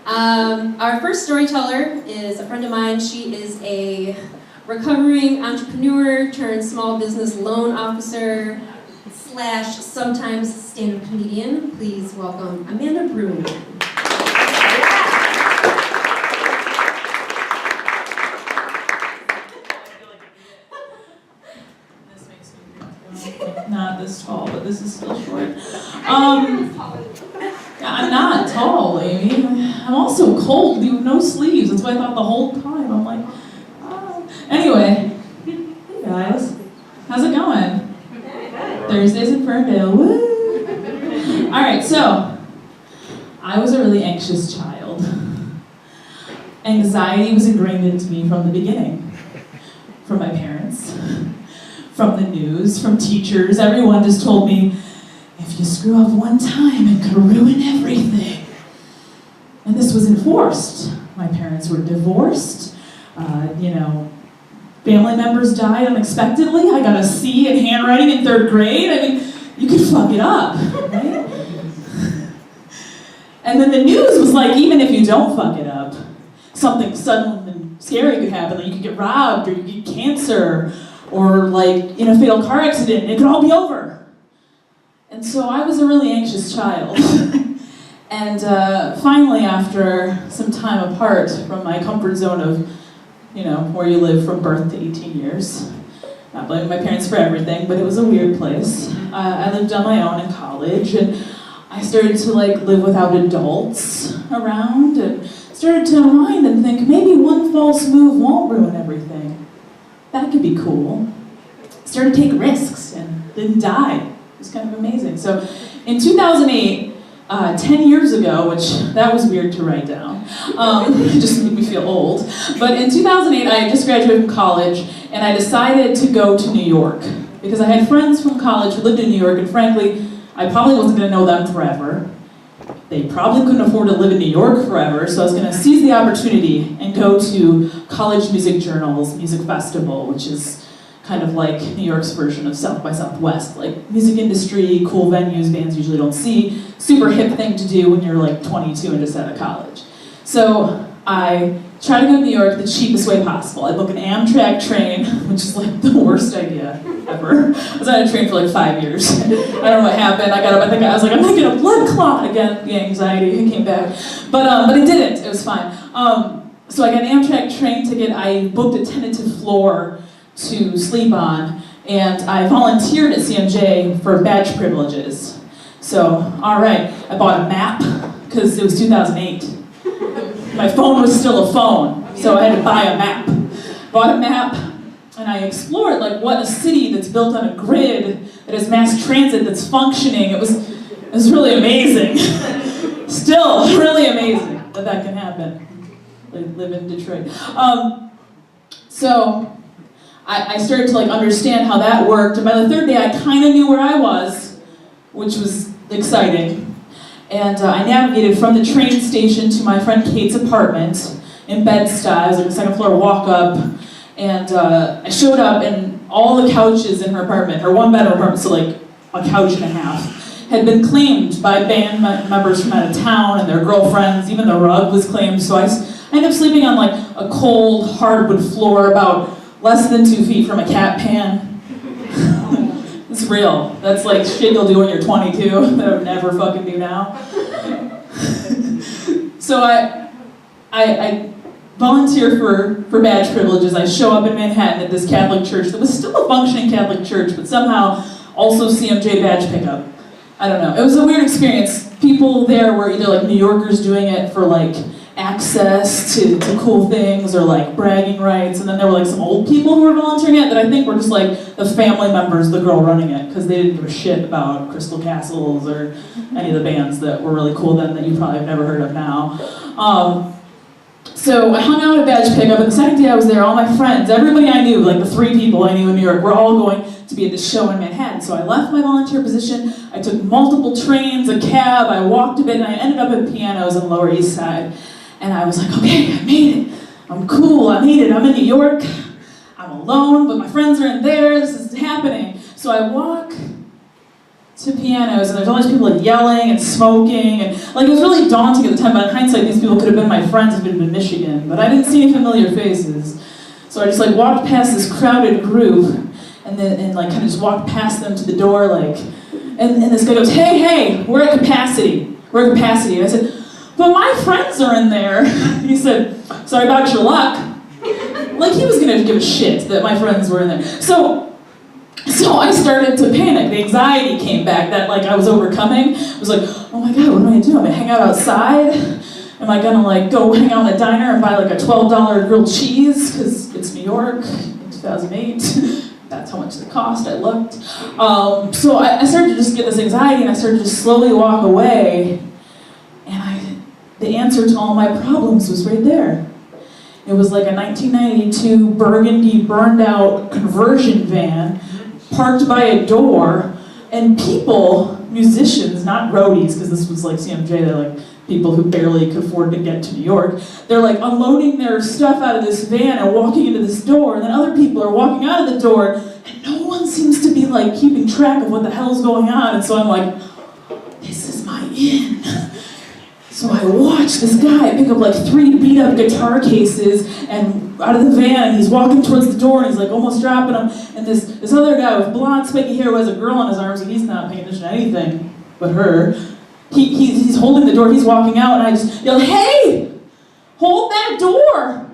Our first storyteller is a friend of mine. She is a recovering entrepreneur turned small business loan officer / sometimes stand-up comedian. Please welcome Amanda Brewington. Not this tall, but this is still short. I'm not tall, Amy. I'm also cold. You have no sleeves. That's what I thought the whole time. I'm like, Anyway, hey guys, how's it going? Thursdays in Ferndale. Woo! All right, so I was a really anxious child. Anxiety was ingrained into me from the beginning, from my parents, from the news, from teachers. Everyone just told me, if you screw up one time, it could ruin everything. And this was enforced. My parents were divorced. Family members died unexpectedly. I got a C in handwriting in 3rd grade. I mean, you could fuck it up, right? And then the news was like, even if you don't fuck it up, something sudden and scary could happen. Like you could get robbed, or you could get cancer, or like in a fatal car accident. It could all be over. And so I was a really anxious child. And finally, after some time apart from my comfort zone of, where you live from birth to 18 years, not blaming my parents for everything, but it was a weird place. I lived on my own in college, and I started to live without adults around, and started to unwind and think, maybe one false move won't ruin everything. That could be cool. Started to take risks and didn't die. It was kind of amazing. So in 2008, 10 years ago, which that was weird to write down, it just made me feel old, but in 2008 I had just graduated from college, and I decided to go to New York, because I had friends from college who lived in New York, and frankly, I probably wasn't going to know them forever. They probably couldn't afford to live in New York forever, so I was going to seize the opportunity and go to College Music Journal's music festival, which is kind of like New York's version of South by Southwest, like music industry, cool venues bands usually don't see, super hip thing to do when you're 22 and just out of college. So I try to go to New York the cheapest way possible. I book an Amtrak train, which is the worst idea ever. I was on a train for 5 years. I don't know what happened. I got up, I was like, I'm gonna get a blood clot again. The anxiety came back. But it didn't, it was fine. So I got an Amtrak train ticket. I booked a tentative floor to sleep on, and I volunteered at CMJ for badge privileges. So, all right, I bought a map, because it was 2008. My phone was still a phone, so I had to buy a map. Bought a map, and I explored what a city that's built on a grid, that has mass transit, that's functioning. It was really amazing. Still really amazing that can happen. I live in Detroit. So I started to understand how that worked, and by the 3rd day I kind of knew where I was, which was exciting. And I navigated from the train station to my friend Kate's apartment in Bed-Stuy. It was a 2nd floor walk up, and I showed up, and all the couches in her apartment, her 1-bedroom apartment, so a couch and a half, had been claimed by band members from out of town and their girlfriends. Even the rug was claimed, so I ended up sleeping on a cold hardwood floor about less than 2 feet from a cat pan. It's real. That's shit you'll do when you're 22 that I would never fucking do now. So I volunteer for badge privileges. I show up in Manhattan at this Catholic church that was still a functioning Catholic church, but somehow also CMJ badge pickup. I don't know. It was a weird experience. People there were either New Yorkers doing it for access to cool things or bragging rights, and then there were some old people who were volunteering it that I think were just the family members, the girl running it, because they didn't give a shit about Crystal Castles or any of the bands that were really cool then that you probably have never heard of now. So I hung out at badge pickup, and the second day I was there, all my friends, everybody I knew, the 3 people I knew in New York, were all going to be at this show in Manhattan. So I left my volunteer position, I took multiple trains, a cab, I walked a bit, and I ended up at Pianos on the Lower East Side. And I was okay, I made it. I'm cool, I made it. I'm in New York. I'm alone, but my friends are in there. This is happening. So I walk to pianos, and there's all these people like yelling and smoking, and like it was really daunting at the time, but in hindsight these people could have been my friends if it had been Michigan, but I didn't see any familiar faces. So I just like walked past this crowded group, and like kind of just walked past them to the door, like, and this guy goes, hey, we're at capacity. And I said, but my friends are in there. He said, sorry about your luck. Like he was gonna give a shit that my friends were in there. So I started to panic. The anxiety came back that like I was overcoming. I was like, oh my God, what am I gonna do? I'm gonna hang out outside? Am I gonna like go hang out in a diner and buy like a $12 grilled cheese? Because it's New York in 2008. That's how much it cost, I looked. So I started to just get this anxiety and I started to just slowly walk away. And the answer to all my problems was right there. It was like a 1992 burgundy burned out conversion van parked by a door, and people, musicians, not roadies, because this was like CMJ, they're like people who barely could afford to get to New York, they're like unloading their stuff out of this van and walking into this door, and then other people are walking out of the door, and no one seems to be like keeping track of what the hell's going on, and so I'm like, this is my in. So I watched this guy pick up like 3 beat up guitar cases and out of the van, and he's walking towards the door and he's like almost dropping them, and this other guy with blonde spiky hair who has a girl on his arms and he's not paying attention to anything but her. He's holding the door, he's walking out, and I just yelled, hey, hold that door!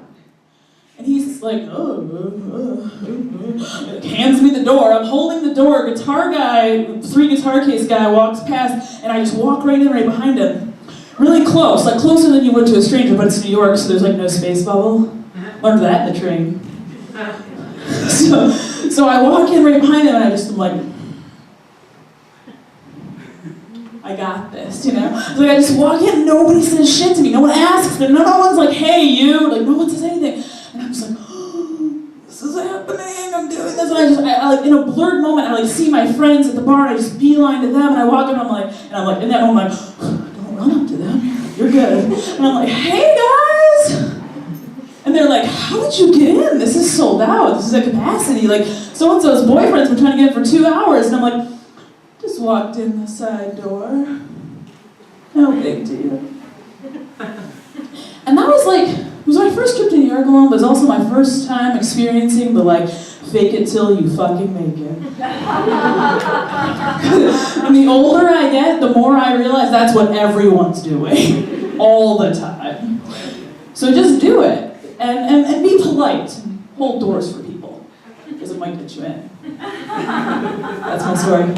And he's like, hands me the door. I'm holding the door, guitar guy, 3 guitar case guy walks past, and I just walk right in right behind him. Really close, like closer than you would to a stranger, but it's New York, so there's like no space bubble. Learned that in the train. So I walk in right behind him and I just am like, I got this, you know? So like I just walk in, nobody says shit to me, no one asks, no one's like, hey you, like no one says anything. And I'm just like, oh, this is happening, I'm doing this. And I like in a blurred moment, I like see my friends at the bar and I just beeline to them and I walk in and I'm like, in that moment I'm like, run up to them, you're good. And I'm like, hey guys! And they're like, how did you get in? This is sold out, this is at capacity. Like, so-and-so's boyfriends were trying to get in for 2 hours. And I'm like, just walked in the side door. No big deal. And that was like, it was my first trip to New York alone, but it was also my first time experiencing the like, fake it till you fucking make it. And the older I get, the more I realize that's what everyone's doing. All the time. So just do it. And be polite. Hold doors for people. Because it might get you in. That's my story.